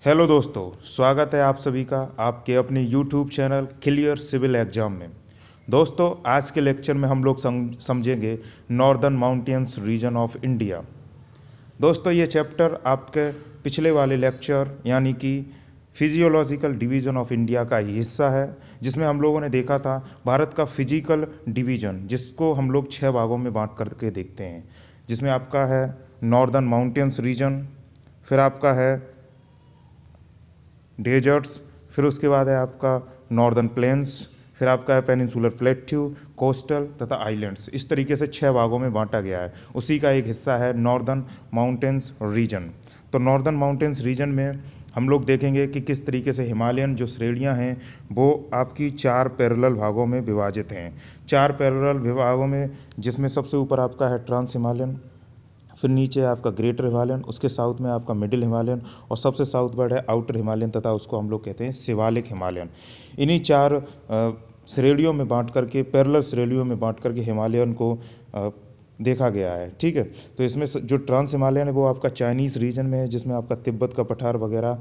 Hello दोस्तों, स्वागत है आप सभी का आपके अपने YouTube channel clear civil exam में। दोस्तों, आज के लेक्चर में हम लोग समझेंगे northern mountains region of India. दोस्तों, ये चैप्टर आपके पिछले वाले लेक्चर यानी कि फिजियोलॉजिकल डिवीज़न ऑफ इंडिया का ही हिस्सा है, जिसमें हम लोगों ने देखा था भारत का फिजिकल डिवीज़न, जिसको हम लोग 6 भागों में बांट करके देखते हैं। जिसमें आपका है नॉर्दर्न माउंटेन्स रीजन, फिर आपका है डेजर्ट्स, फिर उसके बाद है आपका नॉर्दर्न प्लेन्स, फिर आपका है पेनिनसुलर प्लेट्यू, कोस्टल तथा आइलैंड्स। इस तरीके से 6 भागों में बांटा गया है। उसी का एक हिस्सा है नॉर्दर्न माउंटेन्स रीजन। तो नॉर्दर्न माउंटेन्स रीजन में हम लोग देखेंगे कि किस तरीके से हिमालयन जो श्रेणियाँ हैं वो आपकी 4 पैरेलल भागों में विभाजित हैं। 4 पैरेलल विभागों में, जिसमें सबसे ऊपर आपका है ट्रांस हिमालयन, फिर नीचे आपका ग्रेटर हिमालयन, उसके साउथ में आपका मिडिल हिमालयन और सबसे साउथ वर्ड है आउटर हिमालयन तथा उसको हम लोग कहते हैं शिवालिक हिमालयन। इन्हीं 4 श्रेणियों में बांट करके, पैरेलल श्रेणियों में बांट करके हिमालयन को देखा गया है। ठीक है, तो इसमें जो ट्रांस हिमालयन है वो आपका चाइनीज़ रीजन में है, जिसमें आपका तिब्बत का पठार वगैरह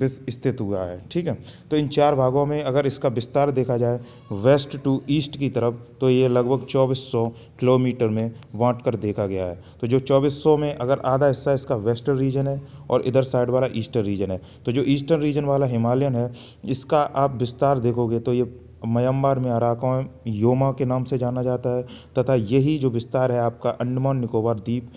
स्थित हुआ है। ठीक है, तो इन 4 भागों में अगर इसका विस्तार देखा जाए वेस्ट टू ईस्ट की तरफ, तो ये लगभग 2400 किलोमीटर में बांट कर देखा गया है। तो जो 2400 में अगर आधा हिस्सा इसका वेस्टर्न रीजन है और इधर साइड वाला ईस्टर्न रीजन है, तो जो ईस्टर्न रीजन वाला हिमालयन है इसका आप विस्तार देखोगे तो ये म्यांमार में अराकॉन योमा के नाम से जाना जाता है, तथा यही जो विस्तार है आपका अंडमान निकोबार द्वीप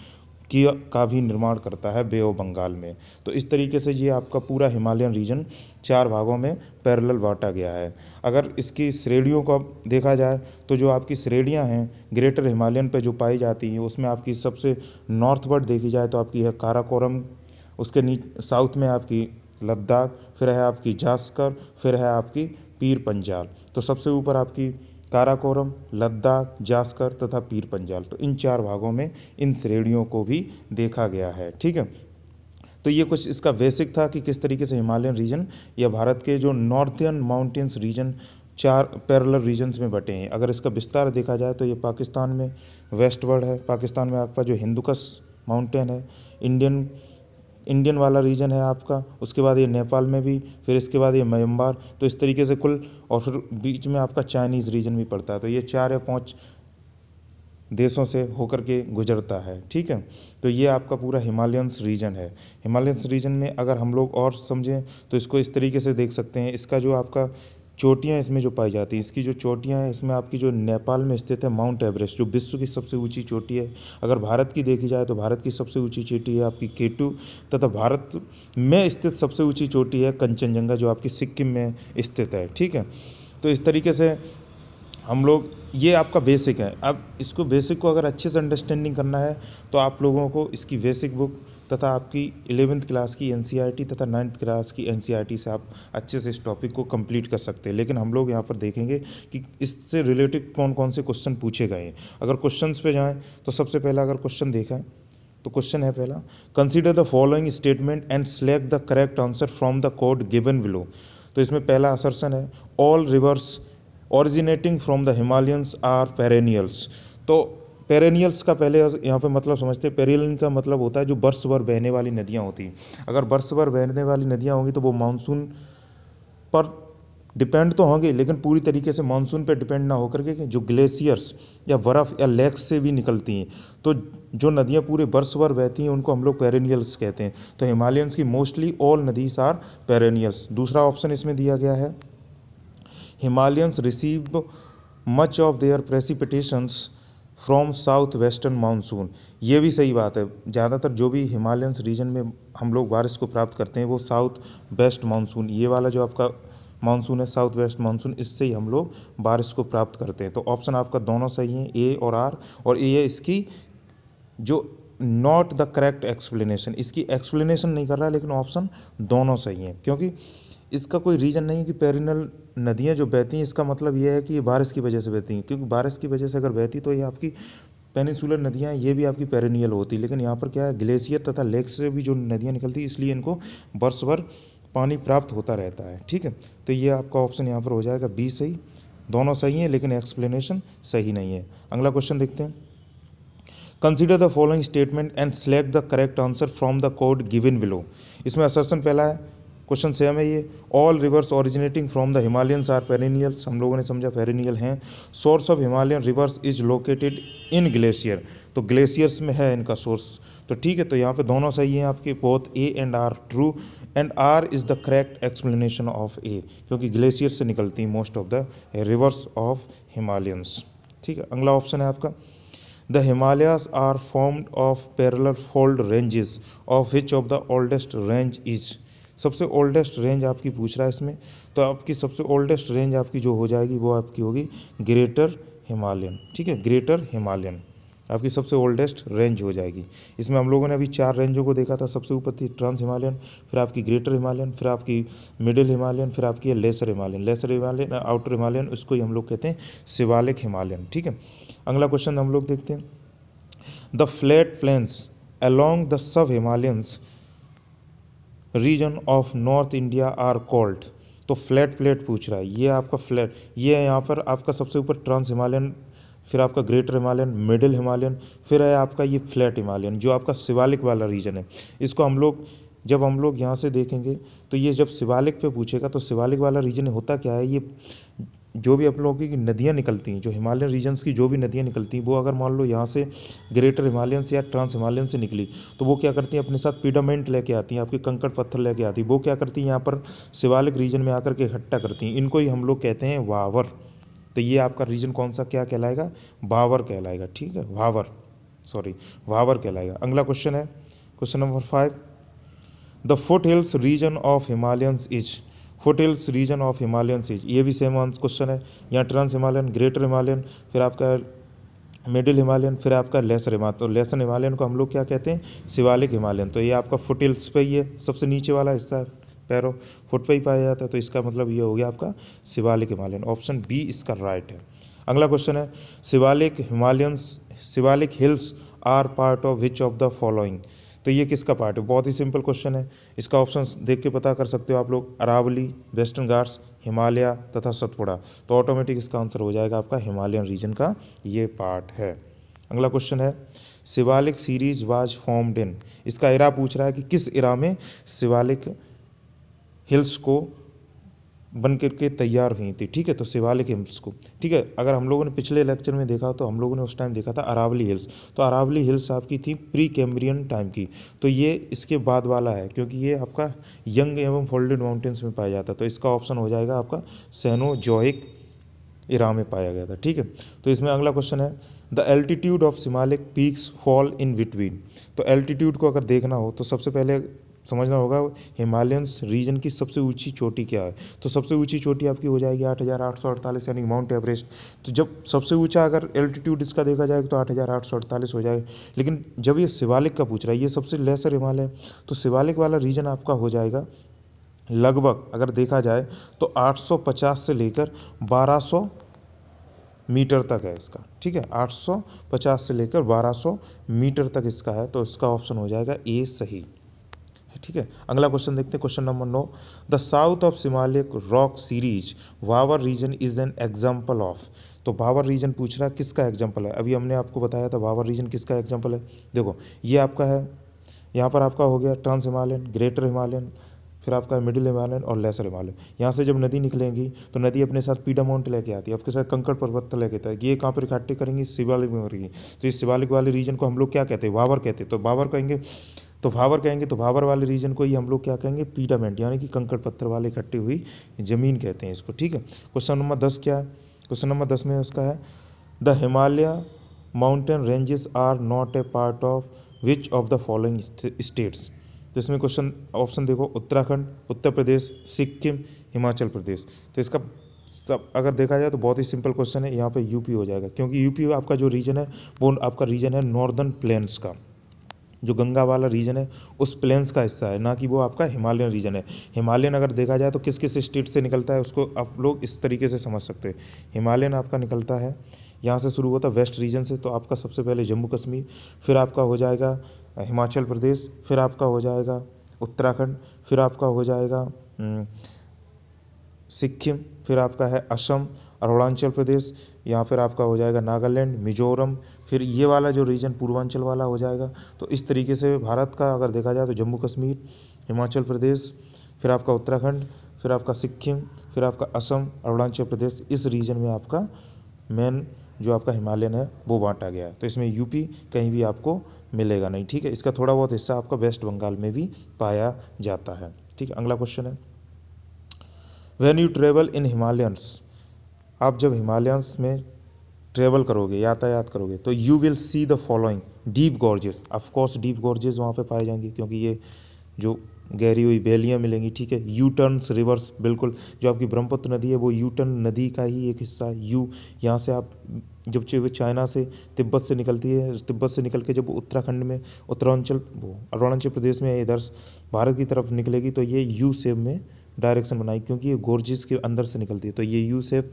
का भी निर्माण करता है बे ऑफ बंगाल में। तो इस तरीके से ये आपका पूरा हिमालयन रीजन 4 भागों में पैरेलल बांटा गया है। अगर इसकी श्रेणियों को देखा जाए तो जो आपकी श्रेणियां हैं ग्रेटर हिमालयन पे जो पाई जाती हैं, उसमें आपकी सबसे नॉर्थवर्ड देखी जाए तो आपकी है काराकोरम, उसके साउथ में आपकी लद्दाख, फिर है आपकी जास्कर, फिर है आपकी पीर पंजाल। तो सबसे ऊपर आपकी काराकोरम, लद्दाख, जास्कर तथा पीर पंजाल। तो इन 4 भागों में इन श्रेणियों को भी देखा गया है। ठीक है, तो ये कुछ इसका बेसिक था कि किस तरीके से हिमालयन रीजन या भारत के जो northern mountains region 4 parallel regions में बटे हैं। अगर इसका विस्तार देखा जाए तो ये पाकिस्तान में वेस्टवर्ड है, पाकिस्तान में आपका जो हिंदुकुश माउंटेन है, इंडियन वाला रीजन है आपका, उसके बाद ये नेपाल में भी, फिर इसके बाद ये म्यांमार। तो इस तरीके से कुल, और फिर बीच में आपका चाइनीज़ रीजन भी पड़ता है। तो ये 4 या 5 देशों से होकर के गुजरता है। ठीक है, तो ये आपका पूरा हिमालयंस रीजन है। हिमालयंस रीजन में अगर हम लोग और समझें तो इसको इस तरीके से देख सकते हैं। इसका जो आपका चोटियाँ इसमें जो पाई जाती हैं, इसकी जो चोटियाँ हैं इसमें आपकी जो नेपाल में स्थित है माउंट एवरेस्ट, जो विश्व की सबसे ऊंची चोटी है। अगर भारत की देखी जाए तो भारत की सबसे ऊंची चोटी है आपकी केटू, तथा भारत में स्थित सबसे ऊंची चोटी है कंचनजंगा, जो आपकी सिक्किम में स्थित है। ठीक है, तो इस तरीके से हम लोग, ये आपका बेसिक है। अब इसको बेसिक को अगर अच्छे से अंडरस्टैंडिंग करना है तो आप लोगों को इसकी बेसिक बुक तथा आपकी 11th क्लास की एनसीईआरटी तथा 9th क्लास की एनसीईआरटी से आप अच्छे से इस टॉपिक को कंप्लीट कर सकते हैं। लेकिन हम लोग यहाँ पर देखेंगे कि इससे रिलेटेड कौन कौन से क्वेश्चन पूछे गए हैं। अगर क्वेश्चंस पे जाएँ तो सबसे पहला अगर क्वेश्चन देखा तो क्वेश्चन है पहला, consider the following statement and select the correct answer from the code given below. तो इसमें पहला असर्शन है, all rivers originating from the Himalayans are perennials. तो पेरेनियल्स का पहले यहाँ पे मतलब समझते हैं। पेरेनियल का मतलब होता है जो बरस भर बहने वाली नदियाँ होती हैं। अगर बरस भर बहने वाली नदियाँ होंगी तो वो मानसून पर डिपेंड तो होंगे, लेकिन पूरी तरीके से मानसून पे डिपेंड ना होकर के जो ग्लेशियर्स या बर्फ़ या लेक्स से भी निकलती हैं। तो जो नदियाँ पूरे बरस भर बहती हैं उनको हम लोग पेरेनियल्स कहते हैं। तो हिमालयंस की मोस्टली ऑल नदीज आर पेरेनियल्स। दूसरा ऑप्शन इसमें दिया गया है, Himalayans receive much of their precipitations from south western monsoon. ये भी सही बात है, ज़्यादातर जो भी हिमालयंस रीजन में हम लोग बारिश को प्राप्त करते हैं वो साउथ वेस्ट मानसून, ये वाला जो आपका मानसून है साउथ वेस्ट मानसून, इससे ही हम लोग बारिश को प्राप्त करते हैं। तो ऑप्शन आपका दोनों सही हैं, ए और आर। और ये इसकी जो नॉट द करेक्ट एक्सप्लेनेशन, इसकी एक्सप्लेनेशन नहीं कर रहा है, लेकिन ऑप्शन दोनों सही हैं, क्योंकि इसका कोई रीज़न नहीं कि पेरिनल नदियाँ जो बहती हैं इसका मतलब ये है कि ये बारिश की वजह से बहती हैं, क्योंकि बारिश की वजह से अगर बहती तो ये आपकी पेनिनसुलर नदियाँ ये भी आपकी पेरिनियल होती। लेकिन यहाँ पर क्या है, ग्लेशियर तथा लेक से भी जो नदियाँ निकलती, इसलिए इनको वर्ष भर पानी प्राप्त होता रहता है। ठीक है, तो ये आपका ऑप्शन यहाँ पर हो जाएगा बी सही। दोनों सही हैं लेकिन एक्सप्लेनेशन सही नहीं है। अगला क्वेश्चन देखते हैं, consider the following statement and select the correct answer from the code given below. इसमें असर्शन पहला है, क्वेश्चन सेम है ये, all rivers originating from the Himalayans are perennials, हम लोगों ने समझा पेरिनियल हैं। Source of Himalayan rivers is located in glacier, तो ग्लेशियर्स में है इनका सोर्स, तो ठीक है, तो यहाँ पे दोनों सही हैं आपके, both A and R true, and R is the correct explanation of A, क्योंकि ग्लेशियर से निकलती हैं most of the rivers of Himalayans. ठीक है, अगला ऑप्शन है आपका, the Himalayas are formed of parallel fold ranges of which of the oldest range is. सबसे ओल्डेस्ट रेंज आपकी पूछ रहा है इसमें, तो आपकी सबसे ओल्डेस्ट रेंज आपकी जो हो जाएगी वो आपकी होगी ग्रेटर हिमालयन। ठीक है, ग्रेटर हिमालयन आपकी सबसे ओल्डेस्ट रेंज हो जाएगी। इसमें हम लोगों ने अभी 4 रेंजों को देखा था, सबसे ऊपर थी ट्रांस हिमालयन, फिर आपकी ग्रेटर हिमालयन, फिर आपकी मिडिल हिमालयन, फिर आपकी lesser Himalayan. Lesser Himalayan outer Himalayan, उसको ही हम लोग कहते हैं शिवालिक हिमालयन। ठीक है, अगला क्वेश्चन हम लोग देखते हैं, the flat plains along the sub Himalayans region of north India are called. तो फ्लैट प्लेट पूछ रहा है, ये आपका फ्लैट, ये है यहाँ पर आपका सबसे ऊपर ट्रांस हिमालयन, फिर आपका ग्रेटर हिमालयन, मिडिल हिमालयन, फिर है आपका ये फ्लैट हिमालयन, जो आपका शिवालिक वाला रीजन है। इसको हम लोग जब हम लोग यहाँ से देखेंगे तो ये जब शिवालिक पे पूछेगा तो शिवालिक वाला रीजन होता क्या है, ये जो भी आप लोगों की नदियाँ निकलती हैं, जो हिमालयन रीजन्स की जो भी नदियाँ निकलती हैं, वो अगर मान लो यहाँ से ग्रेटर हिमालयन से या ट्रांस हिमालयन से निकली, तो वो क्या करती हैं, अपने साथ पीडामेंट लेके आती हैं, आपके कंकड़ पत्थर लेके आती हैं, वो क्या करती हैं यहाँ पर शिवालिक रीजन में आकर के इकट्ठा करती हैं, इनको ही हम लोग कहते हैं वावर। तो ये आपका रीजन कौन सा क्या कहलाएगा, भावर कहलाएगा। ठीक है, भावर कहलाएगा। अगला क्वेश्चन है question number 5, the foothills region of Himalayans is. Foothills region of Himalayans is, ये भी सेम क्वेश्चन है। यहाँ ट्रांस हिमालयन, ग्रेटर हिमालयन, फिर आपका मिडिल हिमालयन, फिर आपका लेसर हिमालयन। तो लेसर हिमालयन को हम लोग क्या कहते हैं, शिवालिक हिमालयन। तो ये आपका फुट हिल्स पे ही है, सबसे नीचे वाला हिस्सा है, पैरों फुट पे ही पाया जाता है, तो इसका मतलब ये हो गया आपका शिवालिक हिमालयन। ऑप्शन बी इसका राइट है। अगला क्वेश्चन है, Shivalik hills are part of which of the following. तो ये किसका पार्ट है, बहुत ही सिंपल क्वेश्चन है, इसका ऑप्शन देख के पता कर सकते हो आप लोग, अरावली, वेस्टर्न घाट्स, हिमालय तथा सतपुड़ा। तो ऑटोमेटिक इसका आंसर हो जाएगा आपका हिमालयन रीजन का ये पार्ट है। अगला क्वेश्चन है, Shivalik series was formed in. इसका इरा पूछ रहा है कि किस इरा में शिवालिक हिल्स को बन करके तैयार हुई थी। ठीक है, तो शिवालिक हिल्स को, ठीक है, अगर हम लोगों ने पिछले लेक्चर में देखा तो हम लोगों ने उस टाइम देखा था अरावली हिल्स। तो अरावली हिल्स आपकी थी प्री कैम्ब्रियन टाइम की, तो ये इसके बाद वाला है, क्योंकि ये आपका यंग एवं फोल्डेड माउंटेन्स में पाया जाता है। तो इसका ऑप्शन हो जाएगा आपका सेनोजोइक इरा में पाया गया था। ठीक है, तो इसमें अगला क्वेश्चन है, the altitude of Shivalik peaks fall in between. तो एल्टीट्यूड को अगर देखना हो तो सबसे पहले समझना होगा हिमालयंस रीजन की सबसे ऊंची चोटी क्या है। तो सबसे ऊंची चोटी आपकी हो जाएगी 8,848 यानी माउंट एवरेस्ट। तो जब सबसे ऊंचा अगर एल्टीट्यूड इसका देखा जाएगा तो 8,848 हो जाएगा। लेकिन जब ये शिवालिक का पूछ रहा है, ये सबसे लेसर हिमालय, तो शिवालिक वाला रीजन आपका हो जाएगा लगभग अगर देखा जाए तो 850 से लेकर 1200 मीटर तक है इसका। ठीक है, 850 से लेकर 1200 मीटर तक इसका है, तो इसका ऑप्शन हो जाएगा ए सही। ठीक है, अगला क्वेश्चन देखते हैं, question number 9, the south of Shivalik rock series Bhabar region is an example of. तो भावर रीजन पूछ रहा है किसका एग्जाम्पल है, अभी हमने आपको बताया था भावर रीजन किसका एग्जाम्पल है। देखो ये आपका है, यहाँ पर आपका हो गया ट्रांस हिमालयन, ग्रेटर हिमालयन, फिर आपका मिडिल हिमालयन और लेसर हिमालयन। यहाँ से जब नदी निकलेंगी तो नदी अपने साथ पीडामाउंट लेके आती है, आपके साथ कंकड़ पर्वत लेके आती है, ये कहाँ पर इकट्ठे करेंगी, शिवालिक में करेंगी। तो इस शिवालिक वाले रीजन को हम लोग क्या कहते हैं, भावर कहते हैं। तो भावर कहेंगे तो भावर वाले रीजन को ही हम लोग क्या कहेंगे, पीडामेंट, यानी कि कंकड़ पत्थर वाले इकट्ठी हुई ज़मीन कहते हैं इसको। ठीक है, क्वेश्चन नंबर 10 क्या है, क्वेश्चन नंबर 10 में उसका है, the Himalaya mountain ranges are not a part of which of the following states. तो इसमें क्वेश्चन ऑप्शन देखो, उत्तराखंड, उत्तर प्रदेश, सिक्किम, हिमाचल प्रदेश। तो इसका सब अगर देखा जाए तो बहुत ही सिंपल क्वेश्चन है, यहाँ पे यूपी हो जाएगा, क्योंकि यूपी आपका जो रीजन है वो आपका रीजन है नॉर्दर्न प्लेन्स का, जो गंगा वाला रीजन है उस प्लेन्स का हिस्सा है, ना कि वो आपका हिमालयन रीजन है। हिमालयन अगर देखा जाए तो किस किस स्टेट से निकलता है उसको आप लोग इस तरीके से समझ सकते हैं। हिमालयन आपका निकलता है, यहाँ से शुरू होता है वेस्ट रीजन से, तो आपका सबसे पहले जम्मू कश्मीर, फिर आपका हो जाएगा हिमाचल प्रदेश, फिर आपका हो जाएगा उत्तराखंड, फिर आपका हो जाएगा सिक्किम, फिर आपका है असम अरुणाचल प्रदेश, या फिर आपका हो जाएगा नागालैंड, मिजोरम, फिर ये वाला जो रीजन पूर्वांचल वाला हो जाएगा। तो इस तरीके से भारत का अगर देखा जाए तो जम्मू कश्मीर, हिमाचल प्रदेश, फिर आपका उत्तराखंड, फिर आपका सिक्किम, फिर आपका असम, अरुणाचल प्रदेश, इस रीजन में आपका मेन जो आपका हिमालयन है वो बांटा गया है। तो इसमें यूपी कहीं भी आपको मिलेगा नहीं, ठीक है। इसका थोड़ा बहुत हिस्सा आपका वेस्ट बंगाल में भी पाया जाता है, ठीक है। अगला क्वेश्चन है, when you travel in Himalayans, आप जब हिमालयंस में ट्रेवल करोगे, यातायात करोगे, तो you will see the following deep gorges. Of course deep gorges वहाँ पे पाए जाएंगे क्योंकि ये जो गहरी हुई वैलियाँ मिलेंगी, ठीक है। यू टर्न्स रिवर्स, बिल्कुल जो आपकी ब्रह्मपुत्र नदी है वो यू टर्न नदी का ही एक हिस्सा है। यू यहाँ से आप जब चाइना से तिब्बत से निकलती है, तिब्बत से निकल के जब उत्तराखंड में उत्तरांचल वो अरुणाचल प्रदेश में इधर भारत की तरफ निकलेगी तो ये यू शेप में डायरेक्शन बनाई क्योंकि ये गोर्जिस के अंदर से निकलती है, तो ये यू शेप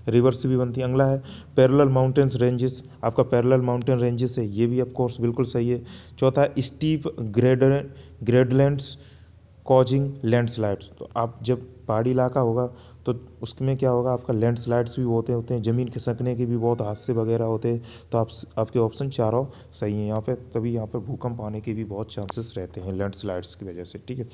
रिवर्स भी बनती है। अगला है पैरेलल माउंटेन्स रेंजेस, आपका पैरेलल माउंटेन रेंजेस है, ये भी ऑफ कोर्स बिल्कुल सही है। चौथा है स्टीप ग्रेडलैंड्स कॉजिंग लैंडस्लाइड्स, तो आप जब पहाड़ी इलाका होगा तो उसमें क्या होगा, आपका लैंडस्लाइड्स भी होते हैं, ज़मीन खिसकने के भी बहुत हादसे वगैरह होते हैं। तो आपके ऑप्शन चारों सही हैं यहाँ पे, तभी यहाँ पर भूकंप आने के भी बहुत चांसेस रहते हैं लैंडस्लाइड्स की वजह से, ठीक है।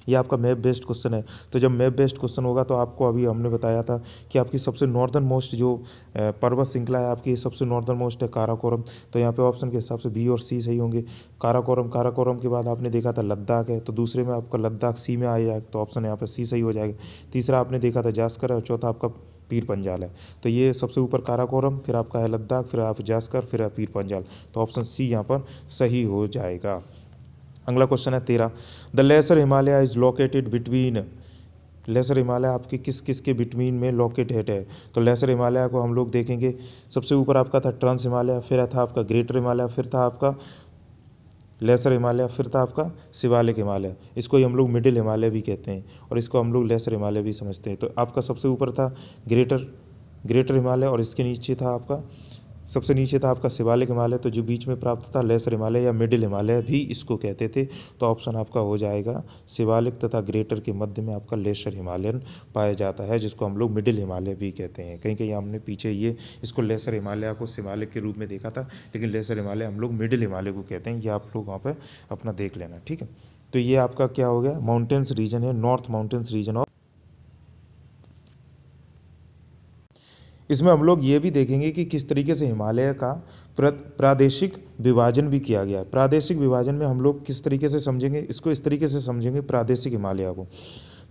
ये आपका मैप बेस्ड क्वेश्चन है, तो जब मैप बेस्ड क्वेश्चन होगा तो आपको अभी हमने बताया था कि आपकी सबसे नॉर्दर्न मोस्ट जो पर्वत श्रृंखला है आपकी सबसे नॉर्दर्न मोस्ट है काराकोरम, तो यहाँ पे ऑप्शन के हिसाब से बी और सी सही होंगे। काराकोरम के बाद आपने देखा था लद्दाख है, तो दूसरे में आपका लद्दाख सी में आएगा, तो ऑप्शन यहाँ पर सी सही हो जाएगा। तीसरा आपने देखा था जास्कर है और चौथा आपका पीर पंजाल है, तो ये सबसे ऊपर काराकोरम, फिर आपका है लद्दाख, फिर आप जास्कर, फिर है पीर पंजाल, तो ऑप्शन सी यहाँ पर सही हो जाएगा। अगला क्वेश्चन है 13, the lesser Himalaya is located between, lesser Himalaya आपके किस किस के बिटवीन में लोकेटेड है। तो लेसर हिमालय को हम लोग देखेंगे, सबसे ऊपर आपका था ट्रांस हिमालय, फिर था आपका ग्रेटर हिमालय, फिर था आपका लेसर हिमालय, फिर था आपका शिवालिक हिमालय, इसको ही हम लोग मिडिल हिमालय भी कहते हैं और इसको हम लोग लेसर हिमालय भी समझते हैं। तो आपका सबसे ऊपर था ग्रेटर हिमालय और इसके नीचे था आपका सबसे नीचे था आपका शिवालिक हिमालय, तो जो बीच में प्राप्त था लेसर हिमालय या मिडिल हिमालय भी इसको कहते थे। तो ऑप्शन आपका हो जाएगा शिवालिक तथा ग्रेटर के मध्य में आपका लेसर हिमालयन पाया जाता है, जिसको हम लोग मिडिल हिमालय भी कहते हैं। कहीं कहीं हमने पीछे ये इसको लेसर हिमालय को शिवालिक के रूप में देखा था, लेकिन लेसर हिमालय हम लोग मिडिल हिमालय को कहते हैं, ये आप लोग वहाँ पर अपना देख लेना, ठीक है। तो ये आपका क्या हो गया, माउंटेन्स रीजन है, नॉर्थ माउंटेन्स रीजन। और इसमें हम लोग ये भी देखेंगे कि किस तरीके से हिमालय का प्रादेशिक विभाजन भी किया गया है। प्रादेशिक विभाजन में हम लोग किस तरीके से समझेंगे इसको, इस तरीके से समझेंगे प्रादेशिक हिमालय को।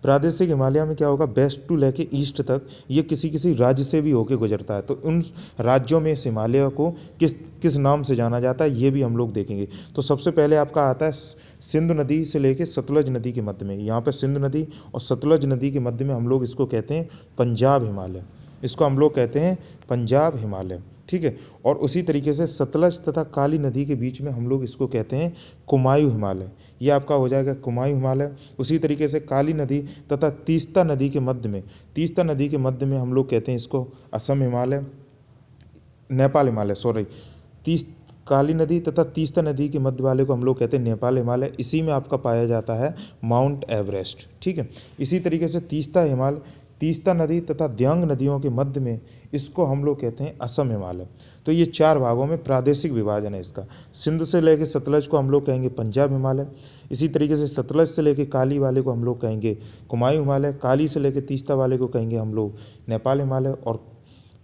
प्रादेशिक हिमालय में क्या होगा, वेस्ट टू लेके ईस्ट तक ये किसी किसी राज्य से भी होके गुजरता है, तो उन राज्यों में इस हिमालय को किस नाम से जाना जाता है ये भी हम लोग देखेंगे। तो सबसे पहले आपका आता है सिंधु नदी से लेके सतलज नदी के मध्य में, यहाँ पर सिंधु नदी और सतलज नदी के मध्य में हम लोग इसको कहते हैं पंजाब हिमालय, इसको हम लोग कहते हैं पंजाब हिमालय, ठीक है। और उसी तरीके से सतलज तथा काली नदी के बीच में हम लोग इसको कहते हैं कुमायूं हिमालय, ये आपका हो जाएगा कुमायूं हिमालय। उसी तरीके से काली नदी तथा तीस्ता नदी के मध्य में हम लोग कहते हैं इसको असम हिमालय, नेपाल हिमालय, काली नदी तथा तीस्ता नदी के मध्य वाले को हम लोग कहते हैं नेपाल हिमालय। इसी में आपका पाया जाता है माउंट एवरेस्ट, ठीक है। इसी तरीके से तीस्ता नदी तथा द्यांग नदियों के मध्य में इसको हम लोग कहते हैं असम हिमालय। तो ये चार भागों में प्रादेशिक विभाजन है इसका। सिंध से लेकर सतलज को हम लोग कहेंगे पंजाब हिमालय, इसी तरीके से सतलज से लेकर काली वाले को हम लोग कहेंगे कुमायूं हिमालय, काली से लेकर तीस्ता वाले को कहेंगे हम लोग नेपाल हिमालय, और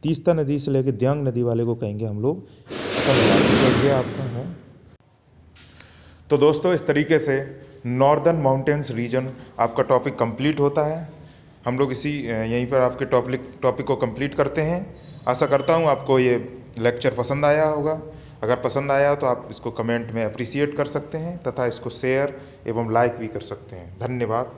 तीस्ता नदी से लेकर द्यांग नदी वाले को कहेंगे हम लोग असम हिमालय। ये आपका है। तो दोस्तों इस तरीके से नॉर्दर्न माउंटेन्स रीजन आपका टॉपिक कंप्लीट होता है। हम लोग यहीं पर आपके टॉपिक को कंप्लीट करते हैं। आशा करता हूँ आपको ये लेक्चर पसंद आया होगा। अगर पसंद आया तो आप इसको कमेंट में अप्रिशिएट कर सकते हैं तथा इसको शेयर एवं लाइक भी कर सकते हैं। धन्यवाद।